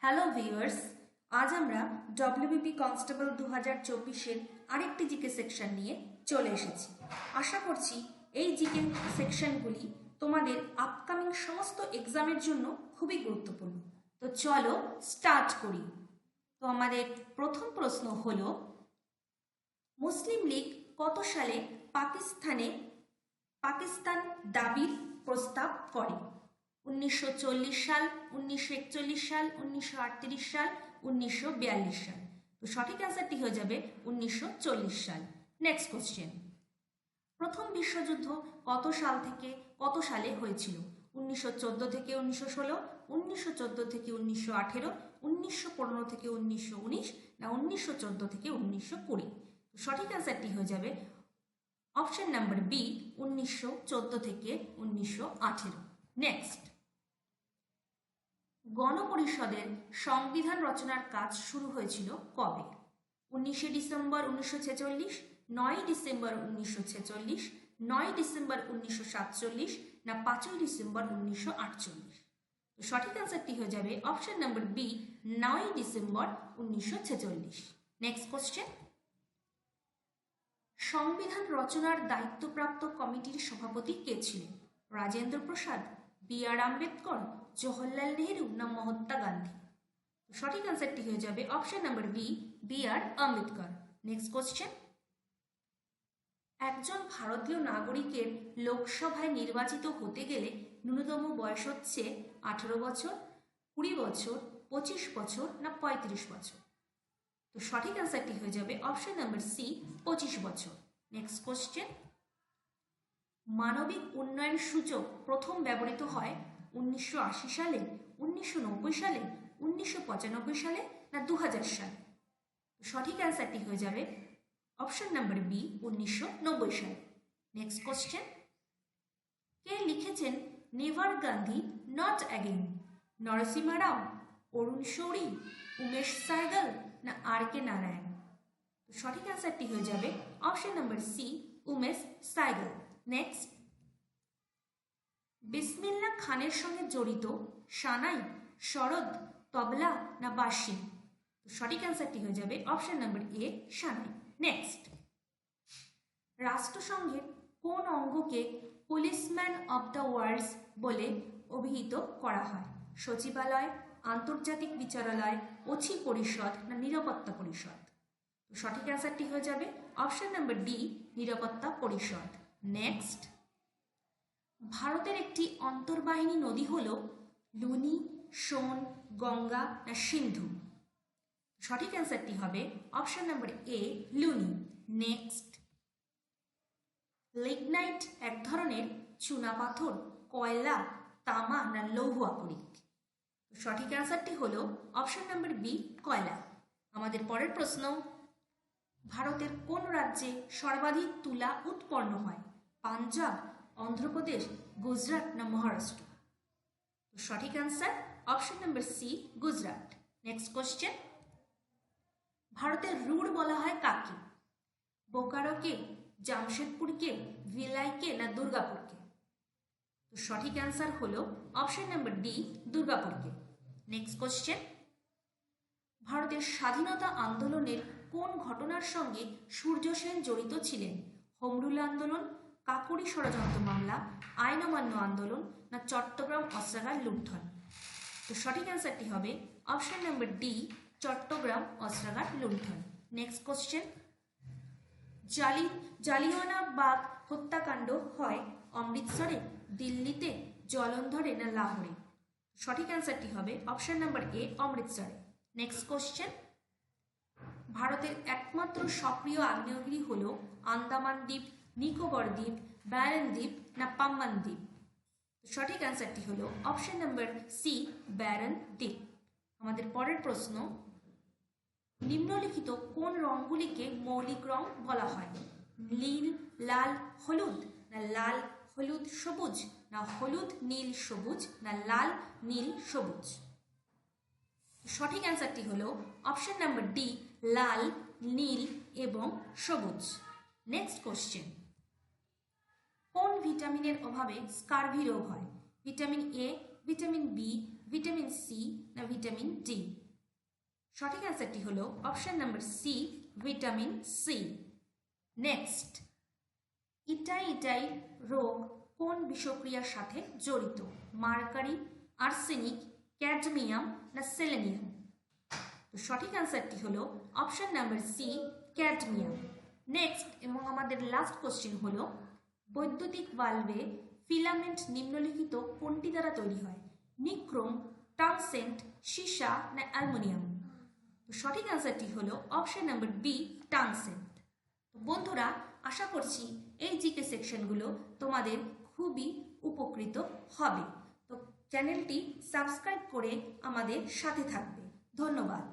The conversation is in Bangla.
হ্যালো ভিউয়ার্স, আজ আমরা ডব্লিউবিপি কনস্টেবল 2024-এর আরেকটি জিকে সেকশন নিয়ে চলে এসেছি। আশা করছি এই জিকে সেকশনগুলি তোমাদের আপকামিং সমস্ত এক্সামের জন্য খুবই গুরুত্বপূর্ণ। তো চলো স্টার্ট করি। তো আমাদের প্রথম প্রশ্ন হলো, মুসলিম লীগ কত সালে পাকিস্তান দাবির প্রস্তাব করে? 1940 সাল, 1941 সাল, 1938 সাল, 1942 সাল। তো সঠিক অ্যান্সারটি হয়ে যাবে 1940 সাল। নেক্সট কোশ্চেন, প্রথম বিশ্বযুদ্ধ কত সাল থেকে কত সালে হয়েছিল? 1914 থেকে 1916, 1914 থেকে 1918, 1915 থেকে 1919, না 1914 থেকে 1920? সঠিক অ্যান্সারটি হয়ে যাবে অপশন নাম্বার বি, 1914 থেকে 1918। নেক্সট, গণপরিষদের সংবিধান রচনার কাজ শুরু হয়েছিল কবে? 19 ডিসেম্বর 1946, 9 ডিসেম্বর 1946, 9 ডিসেম্বর 1947, না 5 ডিসেম্বর 1948? তো সঠিক অ্যান্সারটি হয়ে যাবে option number B, 9 December 1946। Next question, সংবিধান রচনার দায়িত্বপ্রাপ্ত কমিটির সভাপতি কে ছিলেন? রাজেন্দ্র প্রসাদ, বি আর আম্বেদকর, জওহরলাল নেহেরু, না মহাত্মা গান্ধী? সঠিক অ্যান্সারটি হয়ে যাবে option number B R Ambedkar. Next question, একজন ভারতীয় নাগরিকের লোকসভায় নির্বাচিত হতে গেলে ন্যূনতম বয়স হচ্ছে 18 বছর, 20 বছর, 25 বছর, না 35 বছর? তো সঠিক অ্যান্সারটি হয়ে যাবে অপশন নাম্বার সি, 25 বছর। নেক্সট কোশ্চেন, মানবিক উন্নয়ন সূচক প্রথম ব্যবহৃত হয় 1980 সালে, 1990 সালে, 1995 সালে, না 2000 সালে? সঠিক অ্যান্সারটি হয়ে যাবে অপশন নাম্বার বি, 1990 সালে। নেক্সট কোশ্চেন, কে লিখেছেন never Gandhi not again? Narasimha Rao, Arun Shourie, Umesh Saigal, না আর কে নারায়ণ? সঠিক অ্যান্সারটি হয়ে যাবে option number C, Umesh Saigal. Next, Bismillah খানের সঙ্গে জড়িত সানাই, শরদ, তবলা, না বাঁশি? সঠিক অ্যান্সারটি হয়ে যাবে অপশন নাম্বার এ, সানাই। নেক্সট, রাষ্ট্রসংঘের কোন অঙ্গকে পুলিশম্যান অব দ্য ওয়ার্ল্ড বলে অভিহিত করা হয়? সচিবালয়, আন্তর্জাতিক বিচারালয়, অছি পরিষদ, না নিরাপত্তা পরিষদ? সঠিক অ্যান্সারটি হয়ে যাবে অপশন নাম্বার ডি, নিরাপত্তা পরিষদ। নেক্সট, ভারতের একটি অন্তর্বাহিনী নদী হল লুনি, সোন, গঙ্গা, না সিন্ধু? সঠিক অ্যান্সারটি হবে অপশন নাম্বার এ, লুনি। নেক্সট, লিগনাইট এক ধরনের চুনাপাথর, কয়লা, তামা, না লৌহ আকরিক? সঠিক অ্যান্সারটি হলো অপশন নাম্বার বি, কয়লা। আমাদের পরের প্রশ্ন, ভারতের কোন রাজ্যে সর্বাধিক তুলা উৎপন্ন হয়? পাঞ্জাব, অন্ধ্রপ্রদেশ, গুজরাট, না মহারাষ্ট্র? সঠিক answer option number C, Gujarat. Next question, ভারতের রুড় বলা হয় কাকে? বোকারোকে, জামশেদপুরকে, ভিলাইকে, না দুর্গাপুরকে? সঠিক অ্যান্সার হলো অপশন নাম্বার ডি, দুর্গাপুরকে। নেক্সট কোশ্চেন, ভারতের স্বাধীনতা আন্দোলনের কোন ঘটনার সঙ্গে সূর্য সেন জড়িত ছিলেন? হোম রুল আন্দোলন, কাকোরি ষড়যন্ত্র মামলা, আইন অমান্য আন্দোলন, না চট্টগ্রাম অস্ত্রাগার লুণ্ঠন? তো সঠিক অ্যান্সারটি হবে অপশন নাম্বার ডি, চট্টগ্রাম অস্ত্রাগার লুণ্ঠন। নেক্সট কোশ্চেন, জালিয়ানওয়ালাবাগ হত্যাকাণ্ড হয় অমৃতসরে, দিল্লিতে, জলন্ধরে, না লাহোরে? সঠিক অ্যান্সারটি হবে অপশন নাম্বার এ, অমৃতসরে। নেক্সট কোশ্চেন, ভারতের একমাত্র সক্রিয় আগ্নেয়গিরি হল আন্দামান দ্বীপ, নিকোবর দ্বীপ, ব্যারেন দ্বীপ, না পাম্বান দ্বীপ? সঠিক অ্যান্সারটি হলো অপশন নাম্বার সি, ব্যারেন দ্বীপ। আমাদের পরের প্রশ্ন, নিম্নলিখিত কোন রঙগুলিকে মৌলিক রং বলা হয়? নীল, লাল, হলুদ, না লাল, হলুদ, সবুজ, না হলুদ, নীল, সবুজ, না লাল, নীল, সবুজ? সঠিক অ্যান্সারটি হলো অপশন নাম্বার ডি, লাল, নীল এবং সবুজ। নেক্সট কোশ্চেন, কোন ভিটামিনের অভাবে স্কারভি রোগ হয়? Vitamin A, vitamin B, vitamin C না ভিটামিন ডি? সঠিক অ্যান্সারটি হলো option number C, vitamin C. Next, itai itai রোগ কোন বিষক্রিয়ার সাথে জড়িত? মার্কারি, আর্সেনিক, ক্যাডমিয়াম না সেলেনিয়াম? তো সঠিক অ্যান্সারটি হলো option number C, cadmium. Next এবং আমাদের লাস্ট কোশ্চেন হলো বৈদ্যুতিক বাল্বে ফিলামেন্ট নিম্নলিখিত কোনটি দ্বারা তৈরি হয়? নিক্রোম, টাংসেন্ট, সীসা না অ্যালুমিনিয়াম? তো সঠিক অ্যান্সারটি হলো অপশন নাম্বার বি, টাংসেন্ট। বন্ধুরা, আশা করছি এই জিকে সেকশনগুলো তোমাদের খুবই উপকৃত হবে। তো চ্যানেলটি সাবস্ক্রাইব করে আমাদের সাথে থাকবে। ধন্যবাদ।